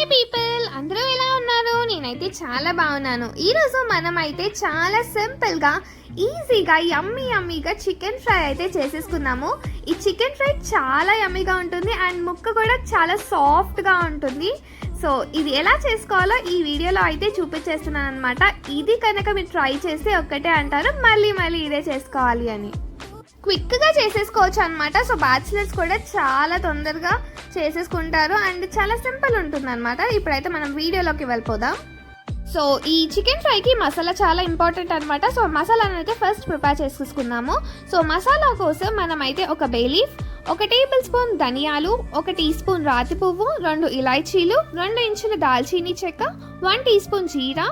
Hi people, అందరూ ఎలా ఉన్నారు? నేనైతే చాలా బాగున్నాను. ఈరోజు మనం అయితే చాలా సింపుల్గా ఈజీగా యమ్మీగా చికెన్ ఫ్రై అయితే చేసేసుకున్నాము. ఈ చికెన్ ఫ్రై చాలా యమ్మీగా ఉంటుంది అండ్ ముక్క కూడా చాలా సాఫ్ట్గా ఉంటుంది. సో ఇది ఎలా చేసుకోవాలో ఈ వీడియోలో అయితే చూపించేస్తున్నాను అనమాట. ఇది కనుక మీరు ట్రై చేస్తే ఒక్కటే అంటారు మళ్ళీ ఇదే చేసుకోవాలి అని. క్విక్గా చేసేసుకోవచ్చు అనమాట. సో బ్యాచిలర్స్ కూడా చాలా తొందరగా చేసేసుకుంటారు అండ్ చాలా సింపుల్ ఉంటుంది అనమాట. ఇప్పుడైతే మనం వీడియోలోకి వెళ్ళిపోదాం. సో ఈ చికెన్ ఫ్రైకి మసాలా చాలా ఇంపార్టెంట్ అనమాట. సో మసాలాను అయితే ఫస్ట్ ప్రిపేర్ చేసుకుందాము. సో మసాలా కోసం మనం అయితే ఒక బే లీఫ్, 1 టేబుల్ స్పూన్ ధనియాలు, 1 టీ స్పూన్ రాతి పువ్వు, 2 ఇలాచీలు, 2 ఇంచుల దాల్చీనీ చెక్క, 1 టీ స్పూన్ జీరా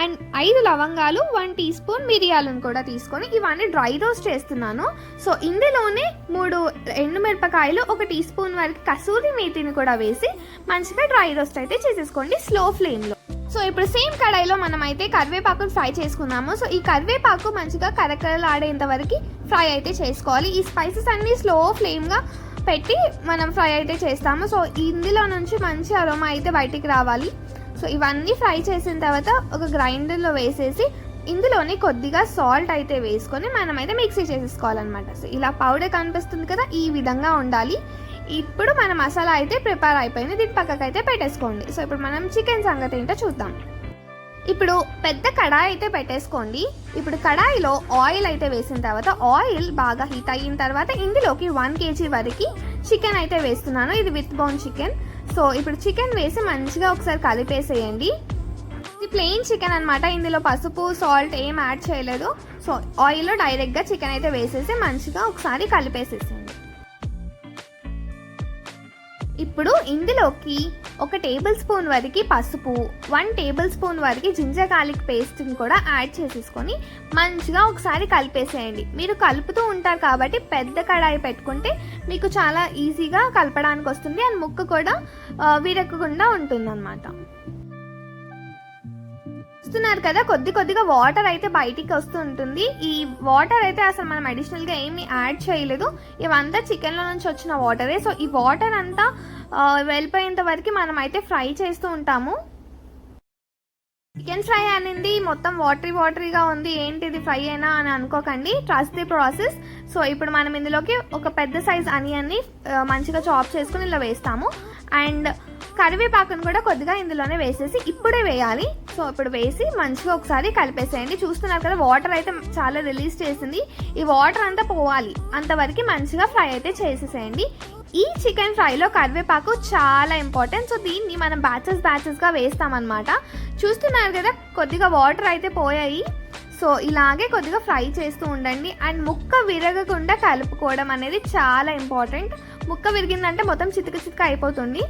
అండ్ 5 లవంగాలు, 1 టీ స్పూన్ మిరియాలను కూడా తీసుకొని ఇవన్నీ డ్రై రోస్ట్ చేస్తున్నాను. సో ఇందులోనే 3 ఎండుమిరపకాయలు, 1 టీ స్పూన్ వరకు కసూరి మేతిని కూడా వేసి మంచిగా డ్రై రోస్ట్ అయితే చేసేసుకోండి స్లో ఫ్లేమ్లో. సో ఇప్పుడు సేమ్ కడాయిలో మనం అయితే కరివేపాకును ఫ్రై చేసుకున్నాము. సో ఈ కరివేపాకు మంచిగా కరకరలాడేంత వరకు ఫ్రై అయితే చేసుకోవాలి. ఈ స్పైసెస్ అన్నీ స్లో ఫ్లేమ్గా పెట్టి మనం ఫ్రై అయితే చేస్తాము. సో ఇందులో నుంచి మంచి అరోమా అయితే బయటికి రావాలి. సో ఇవన్నీ ఫ్రై చేసిన తర్వాత ఒక గ్రైండర్లో వేసేసి ఇందులోనే కొద్దిగా సాల్ట్ అయితే వేసుకొని మనమైతే మిక్సీ చేసేసుకోవాలన్నమాట. సో ఇలా పౌడర్ కనిపిస్తుంది కదా, ఈ విధంగా ఉండాలి. ఇప్పుడు మన మసాలా అయితే ప్రిపేర్ అయిపోయింది. దీని పక్కకు అయితే పెట్టేసుకోండి. సో ఇప్పుడు మనం చికెన్ సంగతి ఏంటో చూద్దాం. ఇప్పుడు పెద్ద కడాయి అయితే పెట్టేసుకోండి. ఇప్పుడు కడాయిలో ఆయిల్ అయితే వేసిన తర్వాత ఆయిల్ బాగా హీట్ అయిన తర్వాత ఇందులోకి 1 kg వరకు చికెన్ అయితే వేస్తున్నాను. ఇది విత్ బోన్ చికెన్. సో ఇప్పుడు చికెన్ వేసి మంచిగా ఒకసారి కలిపేసేయండి. ఇది ప్లెయిన్ చికెన్ అనమాట. ఇందులో పసుపు సాల్ట్ ఏం యాడ్ చేయలేదు. సో ఆయిల్లో డైరెక్ట్గా చికెన్ అయితే వేసేసి మంచిగా ఒకసారి కలిపేసేసేయండి. ఇప్పుడు ఇందులోకి 1 టేబుల్ స్పూన్ వరకు పసుపు, 1 టేబుల్ స్పూన్ వరకు జింజర్ గార్లిక్ పేస్ట్ని కూడా యాడ్ చేసేసుకొని మంచిగా ఒకసారి కలిపేసేయండి. మీరు కలుపుతూ ఉంటారు కాబట్టి పెద్ద కడాయి పెట్టుకుంటే మీకు చాలా ఈజీగా కలపడానికి వస్తుంది అండ్ ముక్క కూడా విరగకుండా ఉంటుంది అన్నమాట. చూస్తున్నారు కదా, కొద్దిగా వాటర్ అయితే బయటికి వస్తూ ఉంటుంది. ఈ వాటర్ అయితే అసలు మనం అడిషనల్గా ఏమీ యాడ్ చేయలేదు. ఇవంతా చికెన్లో నుంచి వచ్చిన వాటరే. సో ఈ వాటర్ అంతా వెళ్ళిపోయేంత వరకు మనం అయితే ఫ్రై చేస్తూ ఉంటాము. చికెన్ ఫ్రై అనేది మొత్తం వాటరీగా ఉంది, ఏంటిది ఫ్రై అయినా అని అనుకోకండి. Trust the process. సో ఇప్పుడు మనం ఇందులోకి ఒక పెద్ద సైజ్ ఆనియన్ని మంచిగా చాప్ చేసుకుని ఇలా వేస్తాము అండ్ కరివేపాకును కూడా కొద్దిగా ఇందులోనే వేసేసి ఇప్పుడే వేయాలి. సో ఇప్పుడు వేసి మంచిగా ఒకసారి కలిపేసేయండి. చూస్తున్నారు కదా, వాటర్ అయితే చాలా రిలీజ్ చేసింది. ఈ వాటర్ అంతా పోవాలి, అంతవరకు మంచిగా ఫ్రై అయితే చేసేసేయండి. ఈ చికెన్ ఫ్రైలో కరివేపాకు చాలా ఇంపార్టెంట్. సో దీన్ని మనం బ్యాచెస్గా వేస్తామన్నమాట. చూస్తున్నారు కదా, కొద్దిగా వాటర్ అయితే పోయాయి. సో ఇలాగే కొద్దిగా ఫ్రై చేస్తూ ఉండండి అండ్ ముక్క విరగకుండా కలుపుకోవడం అనేది చాలా ఇంపార్టెంట్. ముక్క విరిగిందంటే మొత్తం చితక అయిపోతుంది.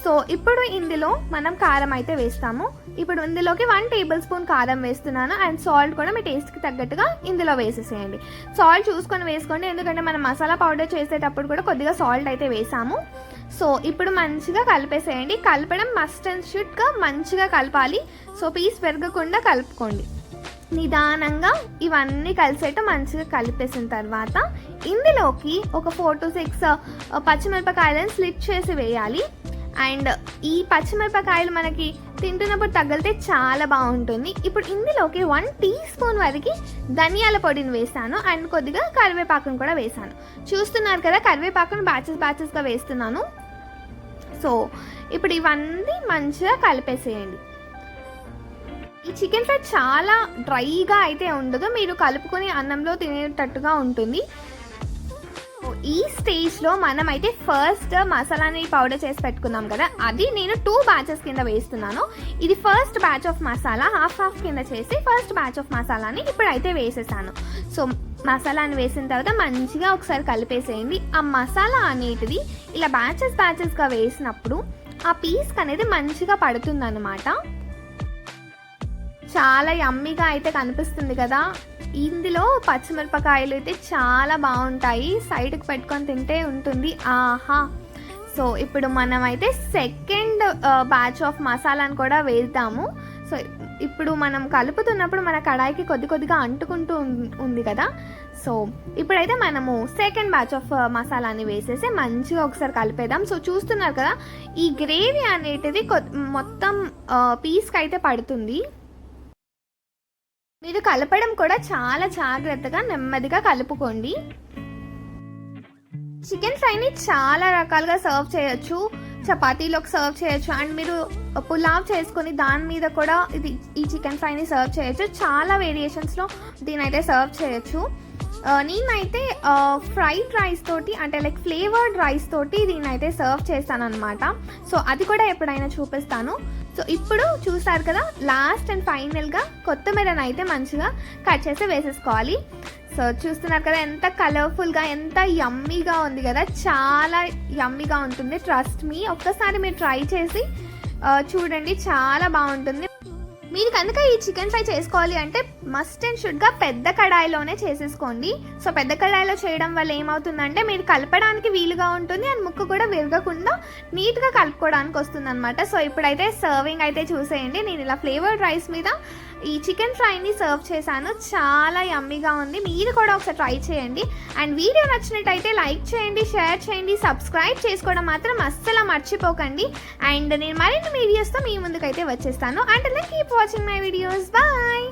సో ఇప్పుడు ఇందులో మనం కారం అయితే వేస్తాము. ఇప్పుడు ఇందులోకి 1 టేబుల్ స్పూన్ కారం వేస్తున్నాను అండ్ సాల్ట్ కూడా మీ టేస్ట్కి తగ్గట్టుగా ఇందులో వేసేసేయండి. సాల్ట్ చూసుకొని వేసుకోండి, ఎందుకంటే మనం మసాలా పౌడర్ చేసేటప్పుడు కూడా కొద్దిగా సాల్ట్ అయితే వేసాము. సో ఇప్పుడు మంచిగా కలిపేసేయండి. కలపడం మస్ట్ అండ్ షుడ్గా మంచిగా కలపాలి. సో పీస్ పెరగకుండా కలుపుకోండి. నిదానంగా ఇవన్నీ కలిసేట్టు మంచిగా కలిపేసిన తర్వాత ఇందులోకి ఒక 4 to 6 పచ్చిమిరపకాయలను స్లిప్ చేసి వేయాలి. అండ్ ఈ పచ్చిమిరపకాయలు మనకి తింటున్నప్పుడు తగిలితే చాలా బాగుంటుంది. ఇప్పుడు ఇందులోకి 1 టీ స్పూన్ వరకు ధనియాల పొడిని వేసాను అండ్ కొద్దిగా కరివేపాకును కూడా వేసాను. చూస్తున్నారు కదా, కరివేపాకును బ్యాచెస్గా వేస్తున్నాను. సో ఇప్పుడు ఇవన్నీ మంచిగా కలిపేసేయండి. ఈ చికెన్ ఫ్రై చాలా డ్రైగా అయితే ఉండదు, మీరు కలుపుకొని అన్నంలో తినేటట్టుగా ఉంటుంది. ఈ స్టేజ్లో మనం అయితే ఫస్ట్ మసాలాని పౌడర్ చేసి పెట్టుకున్నాం కదా, అది నేను 2 బ్యాచెస్ కింద వేస్తున్నాను. ఇది first batch of masala half కింద చేసి ఫస్ట్ బ్యాచ్ ఆఫ్ మసాలాని ఇప్పుడైతే వేసేసాను. సో మసాలాని వేసిన తర్వాత మంచిగా ఒకసారి కలిపేసేయండి. ఆ మసాలా అనేటిది ఇలా బ్యాచెస్గా వేసినప్పుడు ఆ పీస్కి అనేది మంచిగా పడుతుంది అన్నమాట. చాలా యమ్మీగా అయితే కనిపిస్తుంది కదా. ఇందులో పచ్చిమిరపకాయలు అయితే చాలా బాగుంటాయి, సైడ్కి పెట్టుకొని తింటే ఉంటుంది ఆహా. సో ఇప్పుడు మనం అయితే సెకండ్ బ్యాచ్ ఆఫ్ మసాలాను కూడా వేద్దాము. సో ఇప్పుడు మనం కలుపుతున్నప్పుడు మన కడాయికి కొద్దిగా అంటుకుంటూ ఉంది కదా. సో ఇప్పుడైతే మనము సెకండ్ బ్యాచ్ ఆఫ్ మసాలాని వేసేసి మంచిగా ఒకసారి కలిపేద్దాం. సో చూస్తున్నారు కదా, ఈ గ్రేవీ అనేది మొత్తం పీస్కి అయితే పడుతుంది. మీరు కలపడం కూడా చాలా జాగ్రత్తగా నెమ్మదిగా కలుపుకోండి. చికెన్ ఫ్రైని చాలా రకాలుగా సర్వ్ చేయొచ్చు. చపాతీలోకి సర్వ్ చేయొచ్చు, అండ్ మీరు పులావ్ చేసుకొని దాని మీద కూడా ఈ చికెన్ ఫ్రైని సర్వ్ చేయొచ్చు. చాలా వేరియేషన్స్లో దీని అయితే సర్వ్ చేయొచ్చు. నేనైతే ఫ్రైడ్ రైస్ తోటి, అంటే లైక్ ఫ్లేవర్డ్ రైస్ తోటి దీన్ని అయితే సర్వ్ చేస్తాను అనమాట. సో అది కూడా ఎప్పుడైనా చూపిస్తాను. సో ఇప్పుడు చూసారు కదా, లాస్ట్ అండ్ ఫైనల్గా కొత్తిమీరని అయితే మంచిగా కట్ చేసి వేసేసుకోవాలి. సో చూస్తున్నారు కదా, ఎంత కలర్ఫుల్గా, ఎంత యమ్మీగా ఉంది కదా. చాలా యమ్మీగా ఉంటుంది, ట్రస్ట్ మీ. ఒక్కసారి మీరు ట్రై చేసి చూడండి, చాలా బాగుంటుంది. మీరు కనుక ఈ చికెన్ ఫ్రై చేసుకోవాలి అంటే మస్ట్ అండ్ షుడ్గా పెద్ద కడాయిలోనే చేసేసుకోండి. సో పెద్ద కడాయిలో చేయడం వల్ల ఏమవుతుందంటే మీరు కలపడానికి వీలుగా ఉంటుంది, అండ్ ముక్క కూడా విరగకుండా నీట్గా కలుపుకోవడానికి వస్తుంది అనమాట. సో ఇప్పుడైతే సర్వింగ్ అయితే చూసేయండి. నేను ఇలా ఫ్లేవర్డ్ రైస్ మీద ఈ చికెన్ ఫ్రైని సర్వ్ చేశాను. చాలా యమ్మీగా ఉంది. మీరు కూడా ఒకసారి ట్రై చేయండి. అండ్ వీడియో నచ్చినట్టయితే లైక్ చేయండి, షేర్ చేయండి, సబ్స్క్రైబ్ చేసుకోవడం మాత్రం అస్సలు మర్చిపోకండి. అండ్ నేను మరిన్ని వీడియోస్తో మీ ముందుకైతే వచ్చేస్తాను. And keep watching my videos. Bye.